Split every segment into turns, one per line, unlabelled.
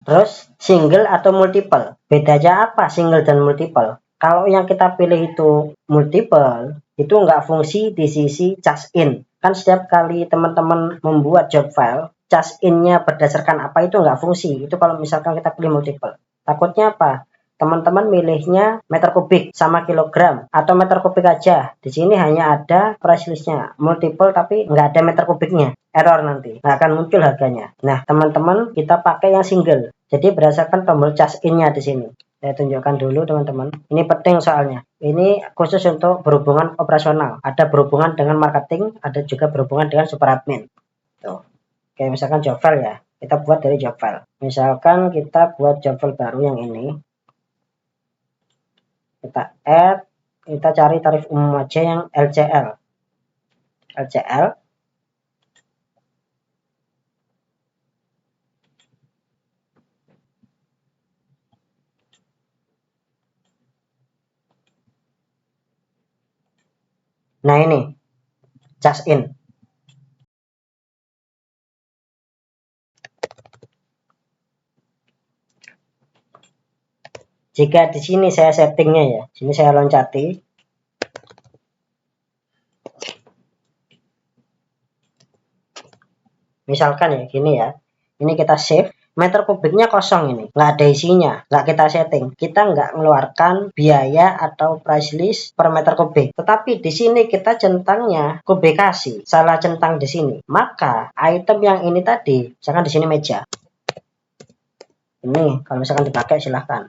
Terus single atau multiple. Bedanya apa single dan multiple? Kalau yang kita pilih itu multiple, itu nggak fungsi di sisi charge in. Kan setiap kali teman-teman membuat job file, charge in-nya berdasarkan apa itu nggak fungsi. Itu kalau misalkan kita pilih multiple. Takutnya apa? Teman-teman milihnya meter kubik sama kilogram atau meter kubik aja. Di sini hanya ada price list-nya multiple tapi nggak ada meter kubiknya. Error nanti, nggak akan muncul harganya. Nah, teman-teman kita pakai yang single. Jadi berdasarkan tombol charge in-nya di sini. Saya tunjukkan dulu teman-teman. Ini penting soalnya. Ini khusus untuk berhubungan operasional. Ada berhubungan dengan marketing, ada juga berhubungan dengan super admin. Tuh. Oke, misalkan job file ya. Kita buat dari job file. Misalkan kita buat job file baru yang ini. Kita add, kita cari tarif umum aja yang LCL. LCL. Nah ini, charge in. Jika di sini saya settingnya ya, sini saya loncati. Misalkan ya, gini ya. Ini kita save, meter kubiknya kosong ini, nggak ada isinya, nggak kita setting. Kita nggak mengeluarkan biaya atau price list per meter kubik. Tetapi di sini kita centangnya kubikasi, salah centang di sini. Maka item yang ini tadi, misalkan di sini meja. Ini kalau misalkan dipakai silahkan.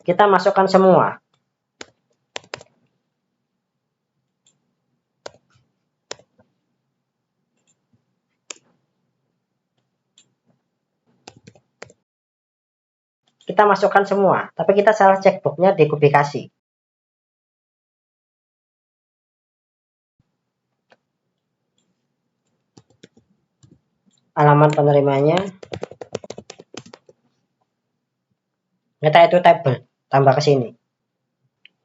Kita masukkan semua. Kita masukkan semua, tapi kita salah checkboxnya di kubikasi. Alamat penerimanya. Kita itu table, tambah ke sini.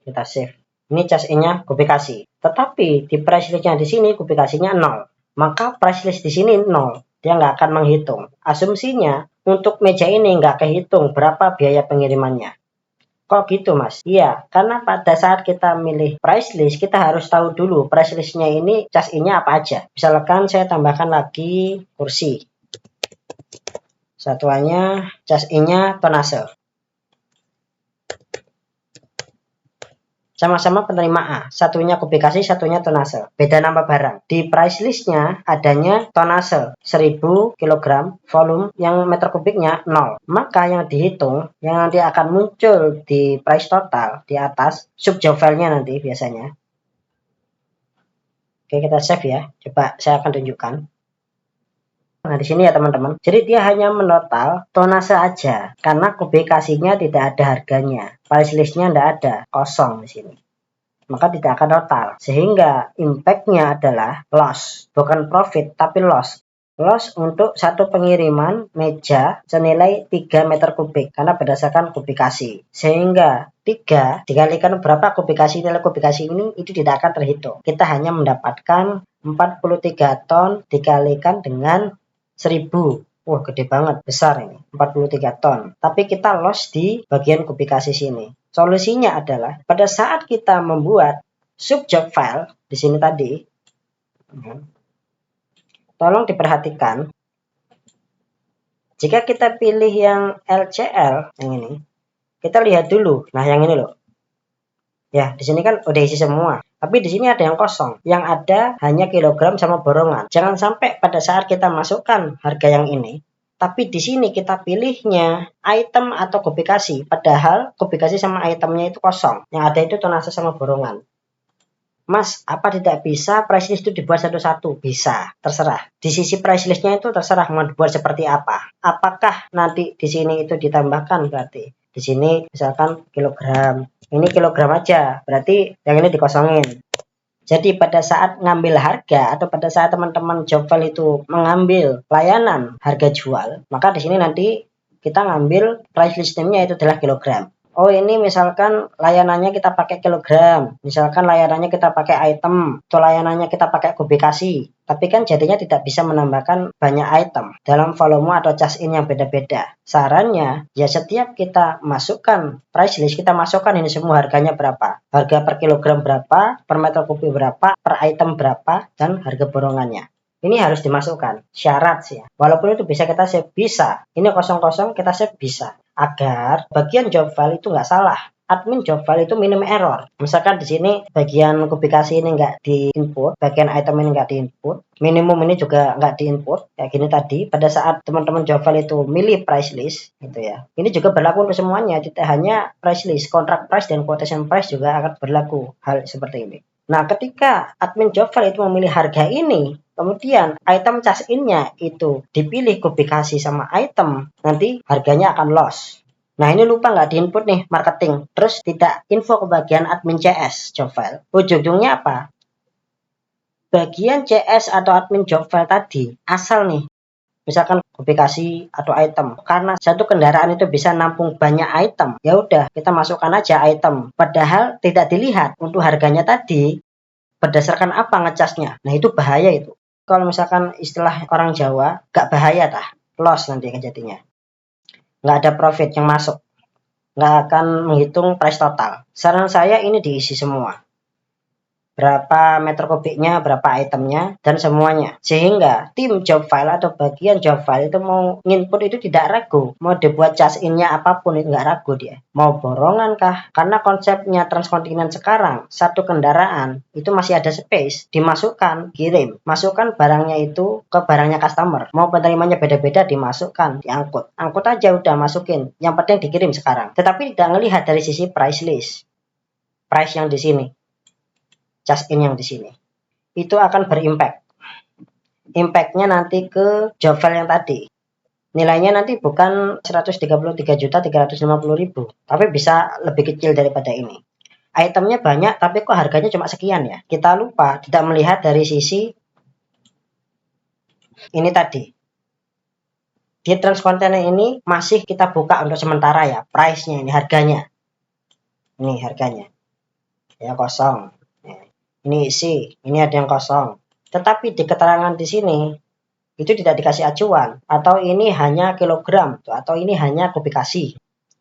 Kita save. Ini charge in-nya kubikasi. Tetapi di price list-nya di sini kubikasinya 0. Maka price list di sini 0. Dia nggak akan menghitung. Asumsinya untuk meja ini nggak kehitung berapa biaya pengirimannya. Kok gitu mas? Iya, karena pada saat kita milih price list, kita harus tahu dulu price list-nya ini charge in-nya apa aja. Misalkan saya tambahkan lagi kursi. Satuannya charge in-nya tonase. Sama-sama penerima A, satunya kubikasi, satunya tonase. Beda nama barang. Di price list-nya adanya tonase 1000 kg, volume yang meter kubiknya 0. Maka yang dihitung, yang nanti akan muncul di price total di atas, sub job file-nya nanti biasanya. Oke, kita save ya. Coba saya akan tunjukkan. Nah, di sini ya teman-teman. Jadi dia hanya menotal tonase aja karena kubikasinya tidak ada harganya. Price list-nya tidak ada, kosong di sini. Maka tidak akan total. Sehingga impact-nya adalah loss, bukan profit tapi loss. Loss untuk satu pengiriman meja senilai 3 meter kubik karena berdasarkan kubikasi. Sehingga 3 dikalikan berapa kubikasi, nilai kubikasi ini itu tidak akan terhitung. Kita hanya mendapatkan 43 ton dikalikan dengan 1000. Wah, gede banget, besar ini, 43 ton. Tapi kita loss di bagian kubikasi sini. Solusinya adalah pada saat kita membuat sub job file di sini tadi, tolong diperhatikan. Jika kita pilih yang LCL yang ini, kita lihat dulu. Nah, yang ini loh. Ya, di sini kan udah isi semua. Tapi di sini ada yang kosong. Yang ada hanya kilogram sama borongan. Jangan sampai pada saat kita masukkan harga yang ini, tapi di sini kita pilihnya item atau kubikasi. Padahal kubikasi sama itemnya itu kosong. Yang ada itu tonase sama borongan. Mas, apa tidak bisa price list itu dibuat satu-satu? Bisa, terserah. Di sisi price listnya itu terserah mau dibuat seperti apa. Apakah nanti di sini itu ditambahkan berarti? Di sini misalkan kilogram. Ini kilogram aja, berarti yang ini dikosongin. Jadi pada saat ngambil harga atau pada saat teman-teman job file itu mengambil layanan harga jual, maka di sini nanti kita ngambil price list name-nya itu adalah kilogram. Oh ini misalkan layanannya kita pakai kilogram, misalkan layanannya kita pakai item, atau layanannya kita pakai kubikasi. Tapi kan jadinya tidak bisa menambahkan banyak item dalam volume atau charge in yang beda-beda. Sarannya, ya setiap kita masukkan price list, kita masukkan ini semua harganya berapa. Harga per kilogram berapa, per meter kubik berapa, per item berapa, dan harga borongannya. Ini harus dimasukkan, syarat sih ya. Walaupun itu bisa kita save, bisa. Ini kosong-kosong kita save bisa. Agar bagian job file itu nggak salah. Admin job file itu minim error. Misalkan di sini bagian kubikasi ini nggak diinput, bagian item ini nggak diinput, minimum ini juga nggak diinput, kayak gini tadi. Pada saat teman-teman job file itu milih price list, gitu ya. Ini juga berlaku untuk semuanya, tidak hanya price list, contract price dan quotation price juga akan berlaku hal seperti ini. Nah, ketika admin job file itu memilih harga ini, kemudian item charge in-nya itu dipilih kubikasi sama item, nanti harganya akan loss. Nah ini lupa nggak diinput nih marketing, terus tidak info ke bagian admin CS job file. Ujung-ujungnya apa? Bagian CS atau admin job file tadi, asal nih, misalkan kubikasi atau item, karena satu kendaraan itu bisa nampung banyak item, ya udah kita masukkan aja item, padahal tidak dilihat untuk harganya tadi berdasarkan apa ngecasnya. Nah itu bahaya itu. Kalau misalkan istilah orang Jawa, gak bahaya tah, loss nanti jadinya. Nggak ada profit yang masuk, nggak akan menghitung price total. Saran saya ini diisi semua. Berapa meter kubiknya, berapa itemnya, dan semuanya. Sehingga tim job file atau bagian job file itu mau nginput itu tidak ragu. Mau dibuat charge in-nya apapun itu nggak ragu dia. Mau borongan kah? Karena konsepnya transkontinen sekarang, satu kendaraan itu masih ada space, dimasukkan, kirim. Masukkan barangnya itu ke barangnya customer. Mau penerimanya beda-beda dimasukkan, diangkut. Angkut aja udah masukin. Yang penting dikirim sekarang. Tetapi tidak melihat dari sisi price list. Price yang di sini. Charge in yang di sini itu akan berimpact. Impactnya nanti ke job file yang tadi. Nilainya nanti bukan 133.350.000, tapi bisa lebih kecil daripada ini. Itemnya banyak, tapi kok harganya cuma sekian ya? Kita lupa, tidak melihat dari sisi ini tadi. Di transkontainer ini masih kita buka untuk sementara ya, price-nya ini, harganya. Ini harganya. Ya kosong. Ini isi, ini ada yang kosong. Tetapi di keterangan di sini itu tidak dikasih acuan, atau ini hanya kilogram, atau ini hanya kubikasi.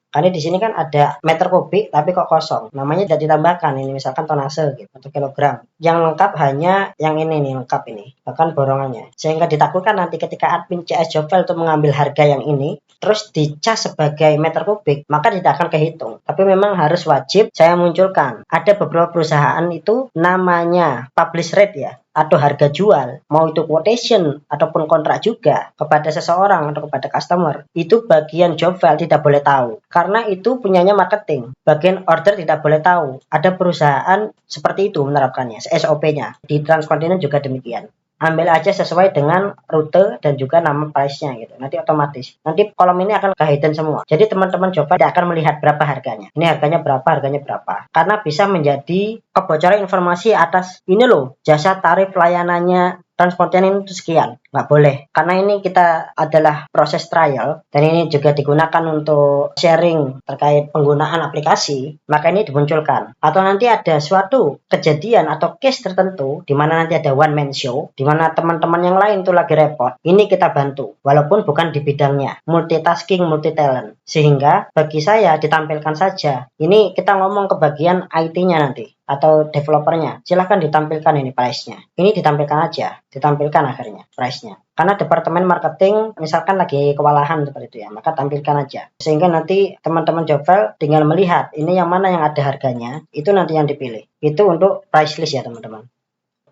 Karena di sini kan ada meter kubik tapi kok kosong. Namanya tidak ditambahkan ini misalkan tonase gitu atau kilogram. Yang lengkap hanya yang ini nih lengkap ini, bahkan borongannya. Sehingga ditakutkan nanti ketika admin CS job file untuk mengambil harga yang ini terus dicas sebagai meter kubik, maka tidak akan kehitung. Tapi memang harus wajib saya munculkan. Ada beberapa perusahaan itu namanya publish rate ya, atau harga jual, mau itu quotation ataupun kontrak juga kepada seseorang atau kepada customer, itu bagian job file tidak boleh tahu karena itu punyanya marketing. Bagian order tidak boleh tahu. Ada perusahaan seperti itu menerapkannya, SOP-nya. Di transkontinent juga demikian. Ambil aja sesuai dengan rute dan juga nama price-nya gitu. Nanti otomatis. Nanti kolom ini akan ke hidden semua. Jadi teman-teman coba tidak akan melihat berapa harganya. Ini harganya berapa, harganya berapa. Karena bisa menjadi kebocoran informasi atas ini loh, jasa tarif layanannya transkontinent itu sekian. Nggak boleh. Karena ini kita adalah proses trial dan ini juga digunakan untuk sharing terkait penggunaan aplikasi, maka ini dimunculkan. Atau nanti ada suatu kejadian atau case tertentu di mana nanti ada one man show, di mana teman-teman yang lain tuh lagi repot, ini kita bantu walaupun bukan di bidangnya, multitasking, multi talent. Sehingga bagi saya ditampilkan saja. Ini kita ngomong ke bagian IT-nya nanti atau developernya, silahkan ditampilkan ini price-nya. Ini ditampilkan aja, ditampilkan akhirnya price-nya. Karena departemen marketing misalkan lagi kewalahan seperti itu ya, maka tampilkan aja. Sehingga nanti teman-teman job file tinggal melihat ini yang mana yang ada harganya, itu nanti yang dipilih. Itu untuk price list ya teman-teman.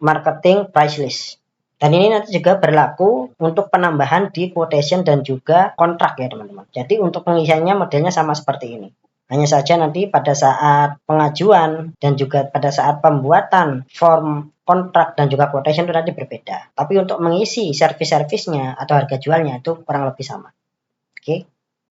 Marketing price list. Dan ini nanti juga berlaku untuk penambahan di quotation dan juga kontrak ya teman-teman. Jadi untuk pengisiannya modelnya sama seperti ini. Hanya saja nanti pada saat pengajuan dan juga pada saat pembuatan form kontrak dan juga quotation itu nanti berbeda. Tapi untuk mengisi servis-servisnya atau harga jualnya itu kurang lebih sama. Oke.